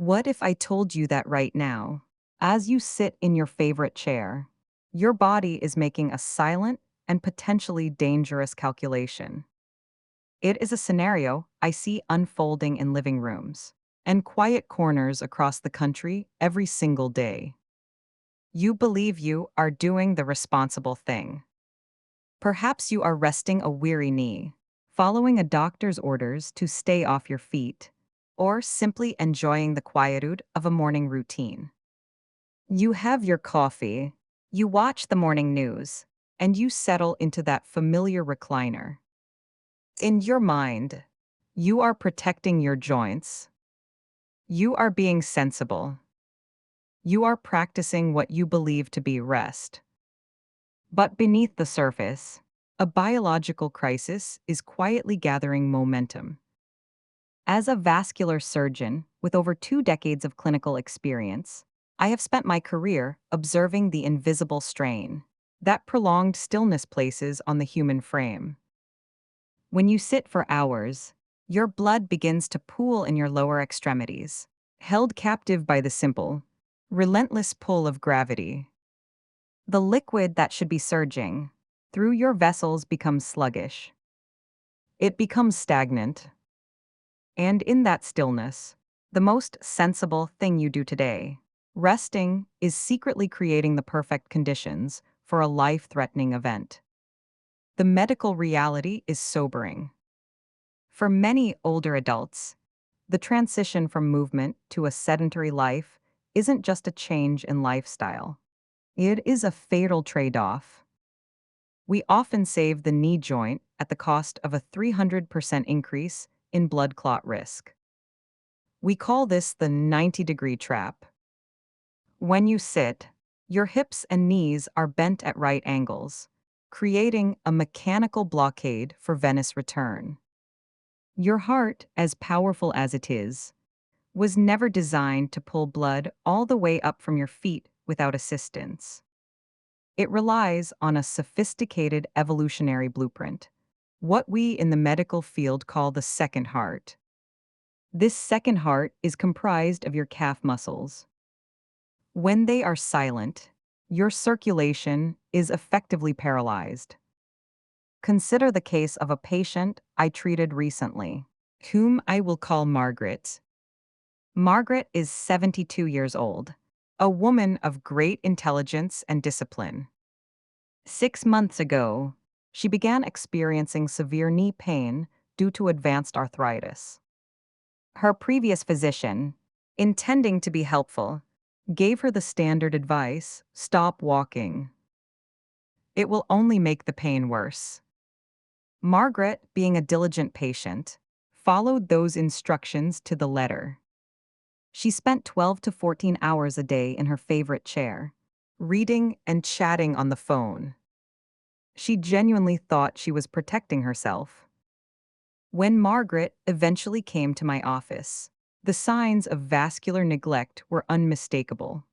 What if I told you that right now, as you sit in your favorite chair, your body is making a silent and potentially dangerous calculation? It is a scenario I see unfolding in living rooms and quiet corners across the country every single day. You believe you are doing the responsible thing. Perhaps you are resting a weary knee, following a doctor's orders to stay off your feet, or simply enjoying the quietude of a morning routine. You have your coffee, you watch the morning news, and you settle into that familiar recliner. In your mind, you are protecting your joints. You are being sensible. You are practicing what you believe to be rest. But beneath the surface, a biological crisis is quietly gathering momentum. As a vascular surgeon with over 2 decades of clinical experience, I have spent my career observing the invisible strain that prolonged stillness places on the human frame. When you sit for hours, your blood begins to pool in your lower extremities, held captive by the simple, relentless pull of gravity. The liquid that should be surging through your vessels becomes sluggish. It becomes stagnant. And in that stillness, the most sensible thing you do today, resting, is secretly creating the perfect conditions for a life-threatening event. The medical reality is sobering. For many older adults, the transition from movement to a sedentary life isn't just a change in lifestyle. It is a fatal trade-off. We often save the knee joint at the cost of a 300% increase in blood clot risk. We call this the 90-degree trap. When you sit, your hips and knees are bent at right angles, creating a mechanical blockade for venous return. Your heart, as powerful as it is, was never designed to pull blood all the way up from your feet without assistance. It relies on a sophisticated evolutionary blueprint, what we in the medical field call the second heart. This second heart is comprised of your calf muscles. When they are silent, your circulation is effectively paralyzed. Consider the case of a patient I treated recently, whom I will call Margaret. Margaret is 72 years old, a woman of great intelligence and discipline. 6 months ago, she began experiencing severe knee pain due to advanced arthritis. Her previous physician, intending to be helpful, gave her the standard advice: stop walking. It will only make the pain worse. Margaret, being a diligent patient, followed those instructions to the letter. She spent 12 to 14 hours a day in her favorite chair, reading and chatting on the phone. She genuinely thought she was protecting herself. When Margaret eventually came to my office, the signs of vascular neglect were unmistakable.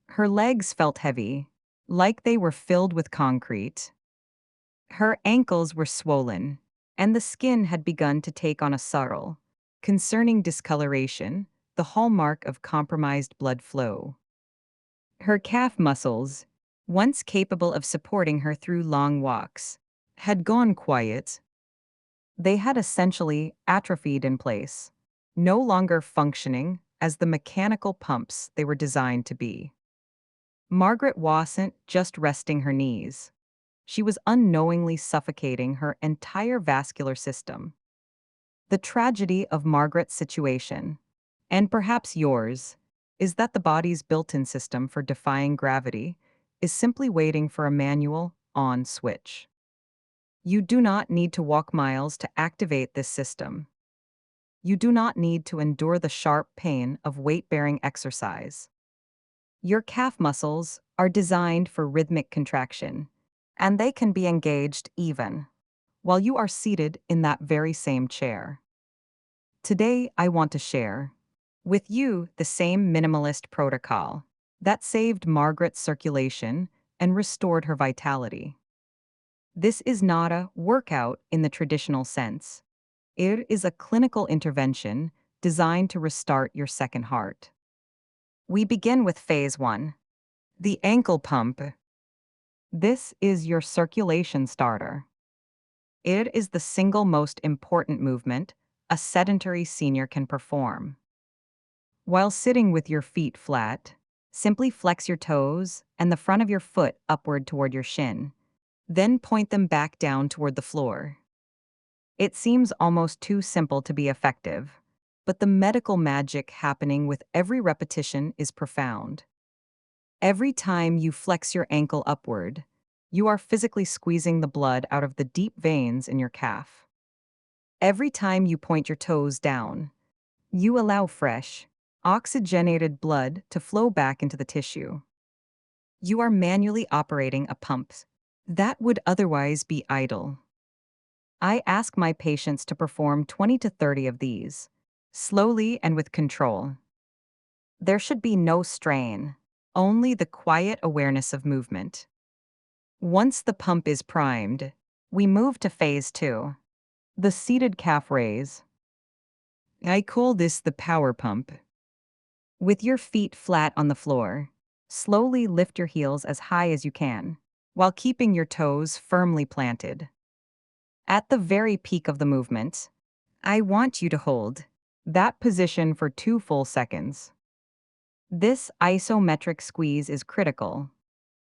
Her legs felt heavy, like they were filled with concrete. Her ankles were swollen, and the skin had begun to take on a subtle, concerning discoloration, the hallmark of compromised blood flow. Her calf muscles, once capable of supporting her through long walks, had gone quiet. They had essentially atrophied in place, no longer functioning as the mechanical pumps they were designed to be. Margaret wasn't just resting her knees. She was unknowingly suffocating her entire vascular system. The tragedy of Margaret's situation, and perhaps yours, is that the body's built-in system for defying gravity is simply waiting for a manual on switch. You do not need to walk miles to activate this system. You do not need to endure the sharp pain of weight-bearing exercise. Your calf muscles are designed for rhythmic contraction, and they can be engaged even while you are seated in that very same chair. Today, I want to share with you the same minimalist protocol that saved Margaret's circulation and restored her vitality. This is not a workout in the traditional sense. It is a clinical intervention designed to restart your second heart. We begin with phase 1, the ankle pump. This is your circulation starter. It is the single most important movement a sedentary senior can perform. While sitting with your feet flat, simply flex your toes and the front of your foot upward toward your shin. Then point them back down toward the floor. It seems almost too simple to be effective, but the medical magic happening with every repetition is profound. Every time you flex your ankle upward, you are physically squeezing the blood out of the deep veins in your calf. Every time you point your toes down, you allow fresh, oxygenated blood to flow back into the tissue. You are manually operating a pump that would otherwise be idle. I ask my patients to perform 20 to 30 of these, slowly and with control. There should be no strain, only the quiet awareness of movement. Once the pump is primed, we move to phase 2, the seated calf raise. I call this the power pump. With your feet flat on the floor, slowly lift your heels as high as you can, while keeping your toes firmly planted. At the very peak of the movement, I want you to hold that position for 2 full seconds. This isometric squeeze is critical.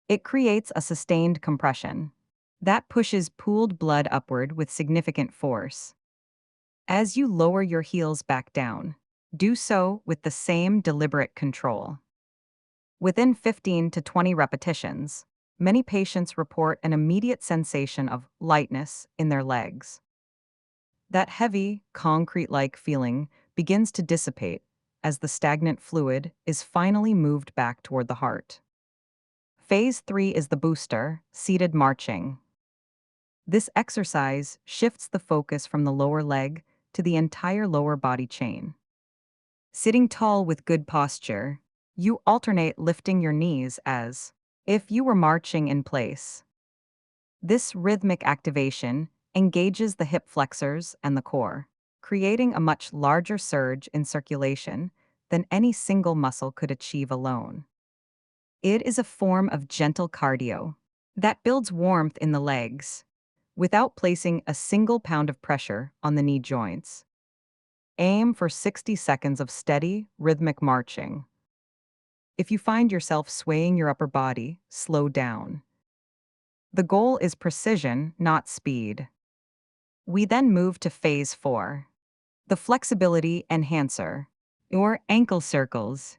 It creates a sustained compression that pushes pooled blood upward with significant force. As you lower your heels back down, do so with the same deliberate control. Within 15 to 20 repetitions, many patients report an immediate sensation of lightness in their legs. That heavy, concrete-like feeling begins to dissipate as the stagnant fluid is finally moved back toward the heart. Phase 3 is the booster, seated marching. This exercise shifts the focus from the lower leg to the entire lower body chain. Sitting tall with good posture, you alternate lifting your knees as if you were marching in place. This rhythmic activation engages the hip flexors and the core, creating a much larger surge in circulation than any single muscle could achieve alone. It is a form of gentle cardio that builds warmth in the legs without placing a single pound of pressure on the knee joints. Aim for 60 seconds of steady, rhythmic marching. If you find yourself swaying your upper body, slow down. The goal is precision, not speed. We then move to phase 4, the flexibility enhancer, or ankle circles.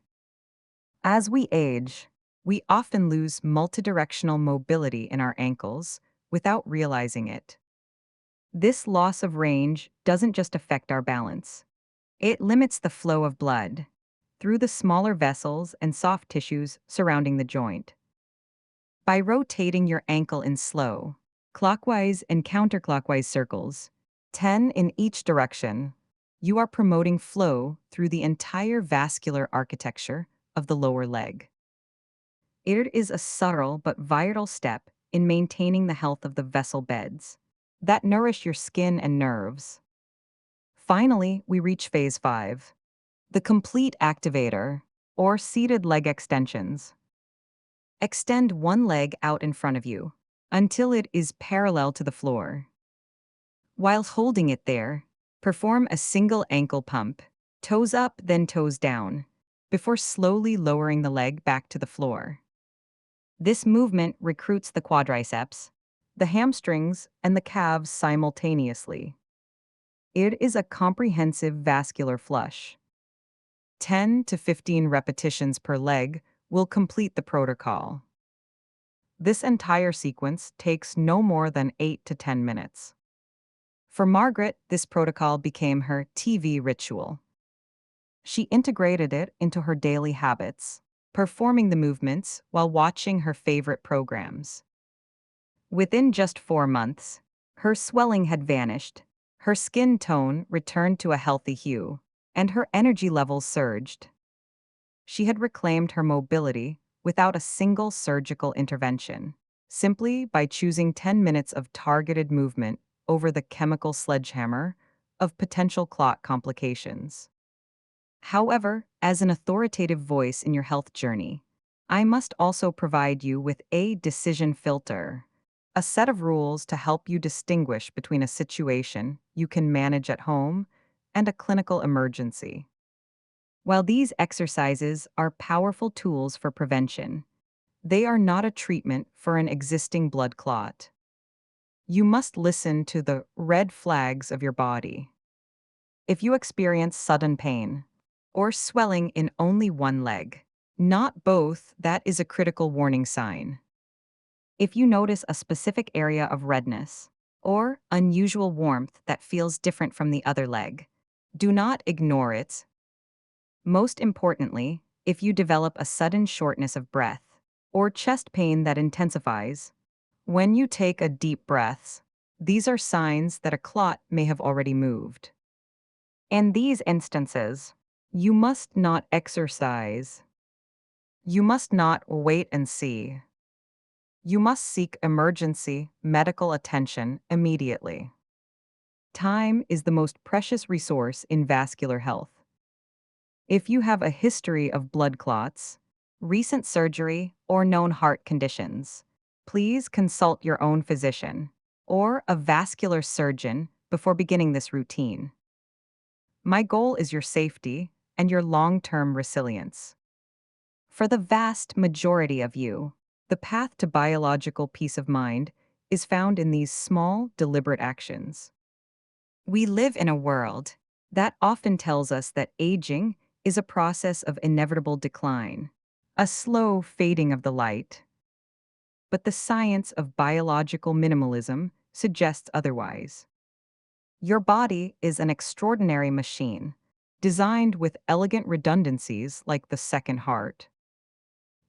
As we age, we often lose multidirectional mobility in our ankles without realizing it. This loss of range doesn't just affect our balance. It limits the flow of blood through the smaller vessels and soft tissues surrounding the joint. By rotating your ankle in slow, clockwise and counterclockwise circles, 10 in each direction, you are promoting flow through the entire vascular architecture of the lower leg. It is a subtle but vital step in maintaining the health of the vessel beds that nourish your skin and nerves. Finally, we reach phase 5, the complete activator, or seated leg extensions. Extend one leg out in front of you until it is parallel to the floor. While holding it there, perform a single ankle pump, toes up then toes down, before slowly lowering the leg back to the floor. This movement recruits the quadriceps, the hamstrings, and the calves simultaneously. It is a comprehensive vascular flush. 10 to 15 repetitions per leg will complete the protocol. This entire sequence takes no more than 8 to 10 minutes. For Margaret, this protocol became her TV ritual. She integrated it into her daily habits, performing the movements while watching her favorite programs. Within just 4 months, her swelling had vanished, her skin tone returned to a healthy hue, and her energy levels surged. She had reclaimed her mobility without a single surgical intervention, simply by choosing 10 minutes of targeted movement over the chemical sledgehammer of potential clot complications. However, as an authoritative voice in your health journey, I must also provide you with a decision filter, a set of rules to help you distinguish between a situation you can manage at home and a clinical emergency. While these exercises are powerful tools for prevention, they are not a treatment for an existing blood clot. You must listen to the red flags of your body. If you experience sudden pain or swelling in only one leg, not both, that is a critical warning sign. If you notice a specific area of redness or unusual warmth that feels different from the other leg, do not ignore it. Most importantly, if you develop a sudden shortness of breath or chest pain that intensifies, when you take a deep breaths, these are signs that a clot may have already moved. In these instances, you must not exercise. You must not wait and see. You must seek emergency medical attention immediately. Time is the most precious resource in vascular health. If you have a history of blood clots, recent surgery, or known heart conditions, please consult your own physician or a vascular surgeon before beginning this routine. My goal is your safety and your long-term resilience. For the vast majority of you, the path to biological peace of mind is found in these small, deliberate actions. We live in a world that often tells us that aging is a process of inevitable decline, a slow fading of the light. But the science of biological minimalism suggests otherwise. Your body is an extraordinary machine, designed with elegant redundancies like the second heart.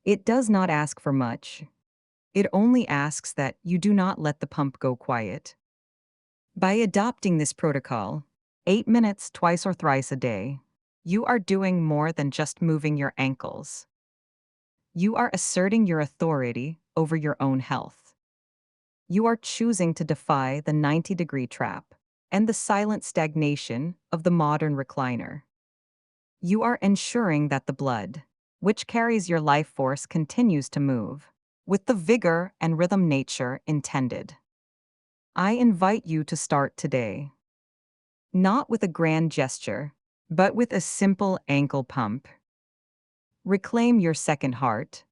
It does not ask for much. It only asks that you do not let the pump go quiet. By adopting this protocol, 8 minutes twice or thrice a day, you are doing more than just moving your ankles. You are asserting your authority over your own health. You are choosing to defy the 90-degree trap and the silent stagnation of the modern recliner. You are ensuring that the blood, which carries your life force, continues to move with the vigor and rhythm nature intended. I invite you to start today, not with a grand gesture, but with a simple ankle pump. Reclaim your second heart,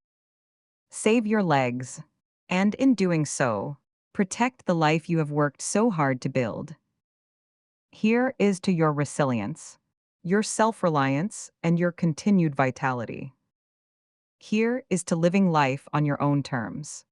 save your legs, and in doing so, protect the life you have worked so hard to build. Here is to your resilience, your self-reliance, and your continued vitality. Here is to living life on your own terms.